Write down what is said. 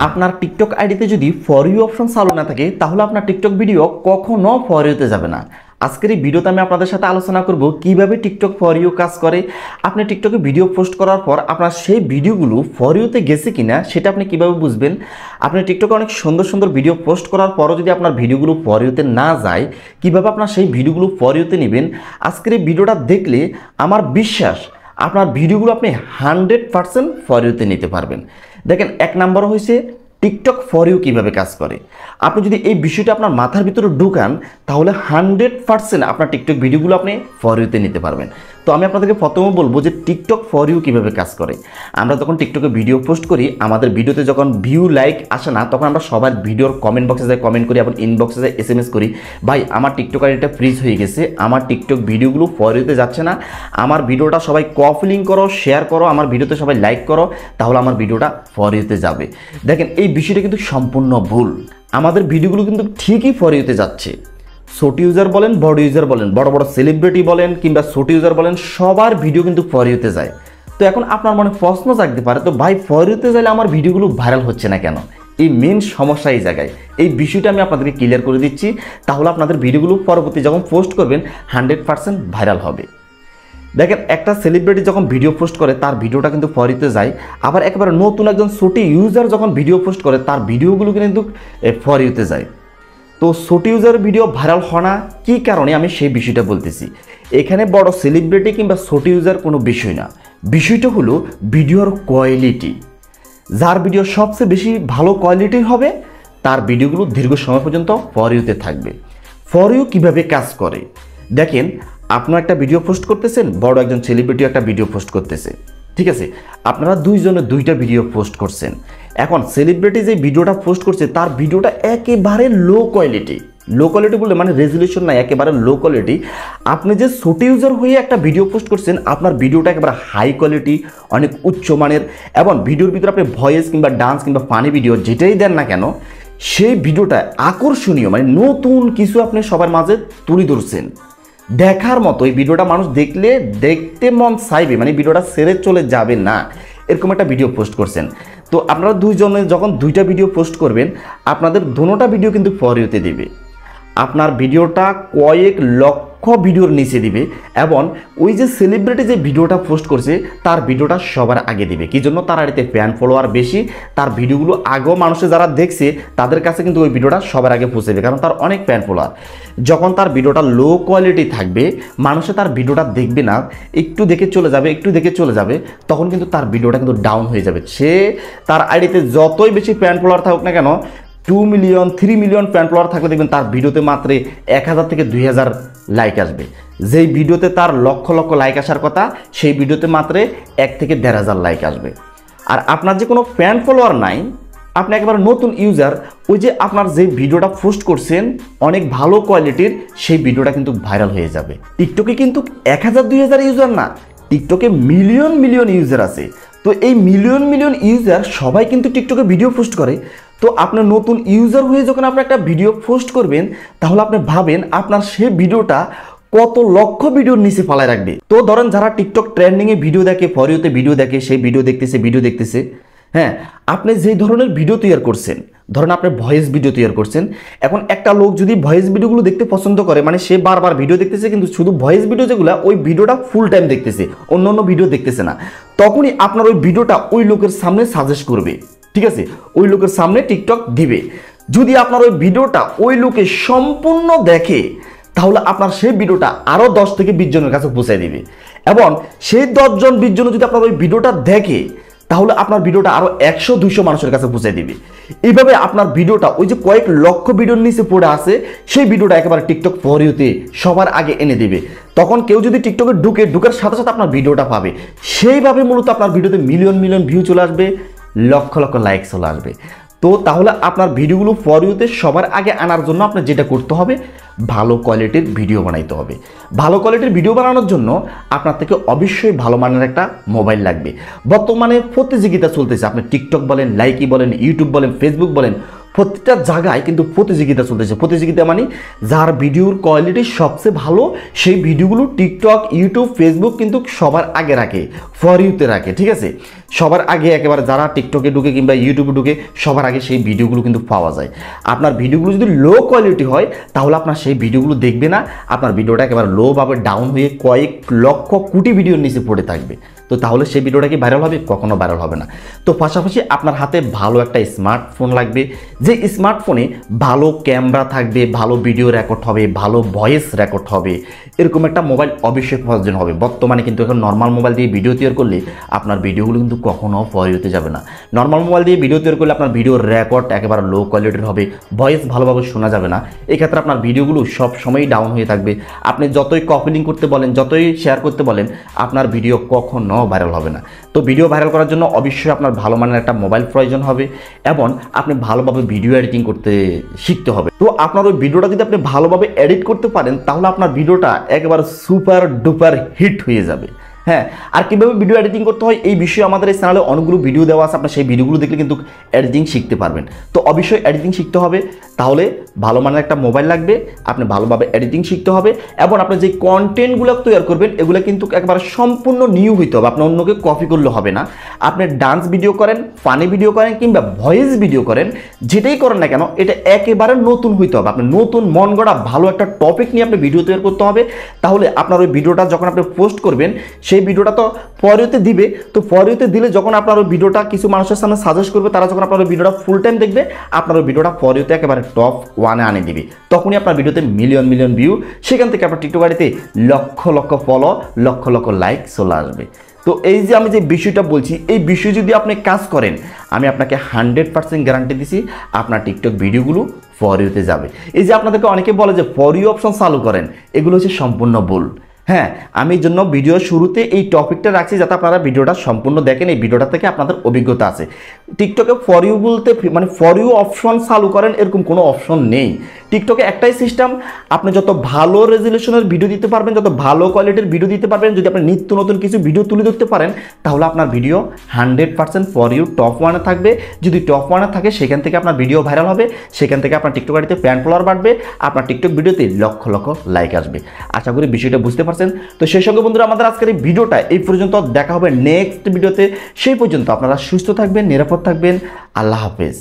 আপনার টিকটক আইডিতে যদি ফর ইউ অপশন চালু না থাকে তাহলে আপনার টিকটক ভিডিও কখনো ফর ইউতে যাবে না। আজকের এই ভিডিওতে আমি আপনাদের সাথে আলোচনা করব কিভাবে টিকটক ফর ইউ কাজ করে। আপনি টিকটকে ভিডিও পোস্ট করার পর আপনার সেই ভিডিওগুলো ফর ইউতে গেছে কিনা সেটা আপনি কিভাবে বুঝবেন। আপনি টিকটকে অনেক সুন্দর সুন্দর ভিডিও পোস্ট করার পরও যদি আপনার ভিডিওগুলো ফর ইউতে না যায়, কিভাবে আপনার সেই ভিডিওগুলো ফর ইউতে নেবেন। আজকের এই ভিডিওটা দেখলে আমার বিশ্বাস আপনার ভিডিওগুলো আপনি 100% ফর ইউতে নিতে পারবেন। দেখেন, এক নাম্বার হয়েছে টিকটক ফর ইউ কীভাবে কাজ করে। আপনি যদি এই বিষয়টা আপনার মাথার ভিতরে ঢুকান তাহলে 100% আপনার টিকটক ভিডিওগুলো আপনি ফর ইউতে নিতে পারবেন। তো আমি আপনাদেরকে প্রথমে বলবো যে টিকটক ফর ইউ কীভাবে কাজ করে। আমরা যখন টিকটকে ভিডিও পোস্ট করি, আমাদের ভিডিওতে যখন ভিউ লাইক আসে না, তখন আমরা সবার ভিডিওর কমেন্ট বক্সে যাই কমেন্ট করি এবং ইনবক্সে যাই SMS করি, ভাই আমার টিকটক আইডিটা ফ্রিজ হয়ে গেছে, আমার টিকটক ভিডিওগুলো ফর ইউতে যাচ্ছে না, আমার ভিডিওটা সবাই কপি লিঙ্ক করো, শেয়ার করো, আমার ভিডিওতে সবাই লাইক করো, তাহলে আমার ভিডিওটা ফর ইউতে যাবে। দেখেন, এই বিষয়টা কিন্তু সম্পূর্ণ ভুল। আমাদের ভিডিওগুলো কিন্তু ঠিকই ফর ইউতে যাচ্ছে। ছোট ইউজার বলেন, বড় ইউজার বলেন, বড় বড় সেলিব্রিটি বলেন কিংবা ছোট ইউজার বলেন, সবার ভিডিও কিন্তু ফর ইউতে যায়। তো এখন আপনার মনে প্রশ্ন জাগতে পারে, তো ভাই ফর ইউতে যাইলে আমার ভিডিওগুলো ভাইরাল হচ্ছে না কেন? এই মেন সমস্যা এই জায়গায়। এই বিষয়টা আমি আপনাদেরকে ক্লিয়ার করে দিচ্ছি, তাহলে আপনাদের ভিডিওগুলো পরবর্তী যখন পোস্ট করবেন 100% ভাইরাল হবে। দেখেন, একটা সেলিব্রিটি যখন ভিডিও পোস্ট করে তার ভিডিওটা কিন্তু ফর ইউতে যায়, আবার একেবারে নতুন একজন ছোট ইউজার যখন ভিডিও পোস্ট করে তার ভিডিওগুলো কিন্তু ফর ইউতে যায়। তো ছোট ইউজারের ভিডিও ভাইরাল হয় না কী কারণে, আমি সেই বিষয়টা বলতেছি। এখানে বড় সেলিব্রিটি কিংবা ছোট ইউজার কোনো বিষয় না, বিষয়টা হলো ভিডিওর কোয়ালিটি। যার ভিডিও সবচেয়ে বেশি ভালো কোয়ালিটির হবে তার ভিডিওগুলো দীর্ঘ সময় পর্যন্ত ফর ইউতে থাকবে। ফর ইউ কীভাবে কাজ করে দেখেন, আপনার একটা ভিডিও পোস্ট করতেছেন, বড় একজন সেলিব্রিটি একটা ভিডিও পোস্ট করতেছে, ঠিক আছে, আপনারা দুইজনে দুইটা ভিডিও পোস্ট করছেন। এখন সেলিব্রিটি যে ভিডিওটা পোস্ট করছে তার ভিডিওটা একেবারে লো কোয়ালিটি। লো কোয়ালিটি বললে মানে রেজুলেশন নাই, একেবারে লো কোয়ালিটি। আপনি যে ছোট ইউজার হয়ে একটা ভিডিও পোস্ট করছেন, আপনার ভিডিওটা একেবারে হাই কোয়ালিটি, অনেক উচ্চমানের, এবং ভিডিওর ভিতরে আপনি ভয়েস কিংবা ডান্স কিংবা ফানি ভিডিও যেটাই দেন না কেন, সেই ভিডিওটা আকর্ষণীয়, মানে নতুন কিছু আপনি সবার মাঝে তুলে ধরছেন, দেখার মতো। এই ভিডিওটা মানুষ দেখলে দেখতে মন চাইবে, মানে ভিডিওটা ছেড়ে চলে যাবে না, এরকম একটা ভিডিও পোস্ট করছেন। তো আপনারা দুইজনে যখন দুইটা ভিডিও পোস্ট করবেন, আপনাদের দোনোটা ভিডিও কিন্তু ফর ইউতে দিবে। আপনার ভিডিওটা কয়েক লক্ষ ভিডিওর নিচে দিবে, এবং ওই যে সেলিব্রিটি যে ভিডিওটা পোস্ট করছে তার ভিডিওটা সবার আগে দিবে। কি জন্য? তার আড়িতে ফ্যান ফলোয়ার বেশি, তার ভিডিওগুলো আগেও মানুষে যারা দেখছে তাদের কাছে কিন্তু ওই ভিডিওটা সবার আগে পৌঁছাবে, কারণ তার অনেক ফ্যান ফলোয়ার। যখন তার ভিডিওটা লো কোয়ালিটি থাকবে, মানুষে তার ভিডিওটা দেখবে না, একটু দেখে চলে যাবে, একটু দেখে চলে যাবে, তখন কিন্তু তার ভিডিওটা কিন্তু ডাউন হয়ে যাবে। সে তার আইডিতে যতই বেশি ফ্যান ফলোয়ার থাকুক না কেন, 2 মিলিয়ন 3 মিলিয়ন ফ্যান ফলোয়ার থাকলে দেখবেন তার ভিডিওতে মাত্র 1000 থেকে 2000 লাইক আসবে। যেই ভিডিওতে তার লক্ষ লক্ষ লাইক আসার কথা, সেই ভিডিওতে মাত্র 1 থেকে 1500 লাইক আসবে। আর আপনার যে কোনো ফ্যান ফলোয়ার নাই, আপনি একেবারে নতুন ইউজার, ওই যে আপনার যে ভিডিওটা পোস্ট করছেন অনেক ভালো কোয়ালিটির, সেই ভিডিওটা কিন্তু ভাইরাল হয়ে যাবে। টিকটকে কিন্তু 1000-2000 ইউজার না, টিকটকে মিলিয়ন মিলিয়ন ইউজার আছে। তো এই মিলিয়ন মিলিয়ন ইউজার সবাই কিন্তু টিকটকে ভিডিও পোস্ট করে। তো আপনার নতুন ইউজার হয়ে যখন আপনি একটা ভিডিও পোস্ট করবেন, তাহলে আপনি ভাবেন আপনার সেই ভিডিওটা কত লক্ষ ভিডিওর নিচে ফালায় রাখবে। তো ধরেন যারা টিকটক ট্রেন্ডিংয়ে ভিডিও দেখে, ফর ইউতে ভিডিও দেখে, সেই ভিডিও দেখতেছে, হ্যাঁ, আপনি যেই ধরনের ভিডিও তৈরি করছেন, ধরেন আপনি ভয়েস ভিডিও তৈরি করছেন, এখন একটা লোক যদি ভয়েস ভিডিওগুলো দেখতে পছন্দ করে, মানে সে বারবার ভিডিও দেখতেছে কিন্তু শুধু ভয়েস ভিডিও যেগুলো, ওই ভিডিওটা ফুল টাইম দেখতেছে, অন্য ভিডিও দেখতেছে না, তখনই আপনার ওই ভিডিওটা ওই লোকের সামনে সাজেস্ট করবে, ঠিক আছে, ওই লোকের সামনে টিকটক দিবে। যদি আপনার ওই ভিডিওটা ওই লোকে সম্পূর্ণ দেখে, তাহলে আপনার সেই ভিডিওটা আরও 10 থেকে 20 জনের কাছে পৌঁছায় দিবে, এবং সেই 10 জন 20 জন যদি আপনার ওই ভিডিওটা দেখে, তাহলে আপনার ভিডিওটা আরও 100-200 মানুষের কাছে পৌঁছে দিবে। এইভাবে আপনার ভিডিওটা ওই যে কয়েক লক্ষ ভিডিওর নিচে পড়ে আছে, সেই ভিডিওটা একেবারে টিকটক ফর ইউতে সবার আগে এনে দিবে। তখন কেউ যদি টিকটকে ঢুকার সাথে সাথে আপনার ভিডিওটা পাবে, সেইভাবে মূলত আপনার ভিডিওতে মিলিয়ন মিলিয়ন ভিউ চলে আসবে, লক্ষ লক্ষ লাইক চলে আসবে। তো তাহলে আপনার ভিডিওগুলো ফর ইউতে সবার আগে আনার জন্য আপনার যেটা করতে হবে, ভালো কোয়ালিটির ভিডিও বানাইতে হবে। ভালো কোয়ালিটির ভিডিও বানানোর জন্য আপনার থেকে অবশ্যই ভালো মানের একটা মোবাইল লাগবে। বর্তমানে প্রতিযোগিতা চলতেছে, আপনি টিকটক বলেন, লাইকি বলেন, ইউটিউব বলেন, ফেসবুক বলেন, প্রত্যেকটা জায়গায় কিন্তু প্রতিযোগিতা চলতেছে। প্রতিযোগিতা মানে যার ভিডিওর কোয়ালিটি সবচেয়ে ভালো সেই ভিডিওগুলো টিকটক, ইউটিউব, ফেসবুক কিন্তু সবার আগে রাখে, ফর ইউতে রাখে, ঠিক আছে। সবার আগে একেবারে যারা টিকটকে ঢুকে কিংবা ইউটিউবে ঢুকে সবার আগে সেই ভিডিওগুলো কিন্তু পাওয়া যায়। আপনার ভিডিওগুলো যদি লো কোয়ালিটি হয় তাহলে আপনার সেই ভিডিওগুলো দেখবে না, আপনার ভিডিওটা একেবারে লোভাবে ডাউন হয়ে কয়েক লক্ষ কোটি ভিডিওর নিচে পড়ে থাকবে। তো তাহলে সেই ভিডিওটা কি ভাইরাল হবে? কখনো ভাইরাল হবে না। তো পাশাপাশি আপনার হাতে ভালো একটা স্মার্টফোন লাগবে, যে স্মার্টফোনে ভালো ক্যামেরা থাকবে, ভালো ভিডিও রেকর্ড হবে, ভালো ভয়েস রেকর্ড হবে, এরকম একটা মোবাইল অবশ্যই প্রয়োজন হবে। বর্তমানে কিন্তু এখন নর্মাল মোবাইল দিয়ে ভিডিও তৈরি করলে আপনার ভিডিওগুলো কিন্তু কখনো ফর ইউতে যাবে না। নর্মাল মোবাইল দিয়ে ভিডিও তৈরি করলে আপনার ভিডিওর রেকর্ড একেবারে লো কোয়ালিটির হবে, ভয়েস ভালোভাবে শোনা যাবে না। এক্ষেত্রে আপনার ভিডিওগুলো সব সময়ই ডাউন হয়ে থাকবে। আপনি যতই কপি লিঙ্ক করতে বলেন, যতই শেয়ার করতে বলেন, আপনার ভিডিও কখনো ভাইরাল হবে না। তো ভিডিও ভাইরাল করার জন্য অবশ্যই আপনার ভালো মানের একটা মোবাইল প্রয়োজন হবে এবং আপনি ভালোভাবে ভিডিও এডিটিং করতে শিখতে হবে। তো আপনার ওই ভিডিওটা যদি আপনি ভালোভাবে এডিট করতে পারেন তাহলে আপনার ভিডিওটা একেবারে সুপার ডুপার হিট হয়ে যাবে। হ্যাঁ, আর কীভাবে ভিডিও এডিটিং করতে হয় এই বিষয়ে আমাদের এই চ্যানেলে অনেকগুলো ভিডিও দেওয়া আছে, আপনার সেই ভিডিওগুলো দেখলে কিন্তু এডিটিং শিখতে পারবেন। তো অবশ্যই এডিটিং শিখতে হবে, তাহলে ভালো মানের একটা মোবাইল লাগবে, আপনি ভালোভাবে এডিটিং শিখতে হবে এবং আপনি যে কন্টেন্টগুলো তৈরি করবেন এগুলো কিন্তু একবার সম্পূর্ণ নিউ হইতে হবে, আপনি অন্যকে কপি করলে হবে না। আপনি ডান্স ভিডিও করেন, ফানি ভিডিও করেন কিংবা ভয়েস ভিডিও করেন, যেটাই করেন না কেন এটা একেবারে নতুন হইতে হবে। আপনি নতুন মন গড়া ভালো একটা টপিক নিয়ে আপনি ভিডিও তৈরি করতে হবে, তাহলে আপনার ওই ভিডিওটা যখন আপনি পোস্ট করবেন সেই ভিডিওটা তো ফর ইউতে দিবে। তো ফর ইউতে দিলে যখন আপনার ওই ভিডিওটা কিছু মানুষের সামনে সাজেস্ট করবে, তারা যখন আপনার ওই ভিডিওটা ফুল টাইম দেখবে, আপনার ওই ভিডিওটা ফর ইউতে একেবারে টপ 1-এ আনে দিবে। তখনই আপনার ভিডিওতে মিলিয়ন মিলিয়ন ভিউ, সেখান থেকে আপনার টিকটক আইডিতে লক্ষ লক্ষ ফলো, লক্ষ লক্ষ লাইক চলে আসবে। তো এই যে আমি যে বিষয়টা বলছি, এই বিষয় যদি আপনি কাজ করেন, আমি আপনাকে 100% গ্যারান্টি দিছি আপনার টিকটক ভিডিওগুলো ফর ইউতে যাবে। এই যে আপনাদেরকে অনেকে বলে যে ফর ইউ অপশন চালু করেন, এগুলো হচ্ছে সম্পূর্ণ ভুল। হ্যাঁ, আমি এই জন্য ভিডিও শুরুতে এই টপিকটা রাখছি যাতে আপনারা ভিডিওটা সম্পূর্ণ দেখেন, এই ভিডিওটা থেকে আপনাদের অভিজ্ঞতা আছে। টিকটকে ফর ইউ বলতে মানে ফর ইউ অপশন চালু করেন এরকম কোনো অপশন নেই। টিকটকে একটাই সিস্টেম, আপনি যত ভালো রেজুলেশনের ভিডিও দিতে পারবেন, যত ভালো কোয়ালিটির ভিডিও দিতে পারবেন, যদি আপনি নিত্য নতুন কিছু ভিডিও তুলে ধরতে পারেন তাহলে আপনার ভিডিও 100% ফর ইউ টপ 1-এ থাকবে। যদি টপ 1-এ থাকে সেখান থেকে আপনার ভিডিও ভাইরাল হবে, সেখান থেকে আপনার টিকটক আইডিতে ফ্যান ফলোয়ার বাড়বে, আপনার টিকটক ভিডিওতে লক্ষ লক্ষ লাইক আসবে। আশা করি বিষয়টা বুঝতে পারছেন। তো সেই সঙ্গে বন্ধুরা আমাদের আজকের এই ভিডিওটা এই পর্যন্ত, দেখা হবে নেক্সট ভিডিওতে। সেই পর্যন্ত আপনারা সুস্থ থাকবেন, নিরাপদ থাকবেন। আল্লাহ হাফেজ।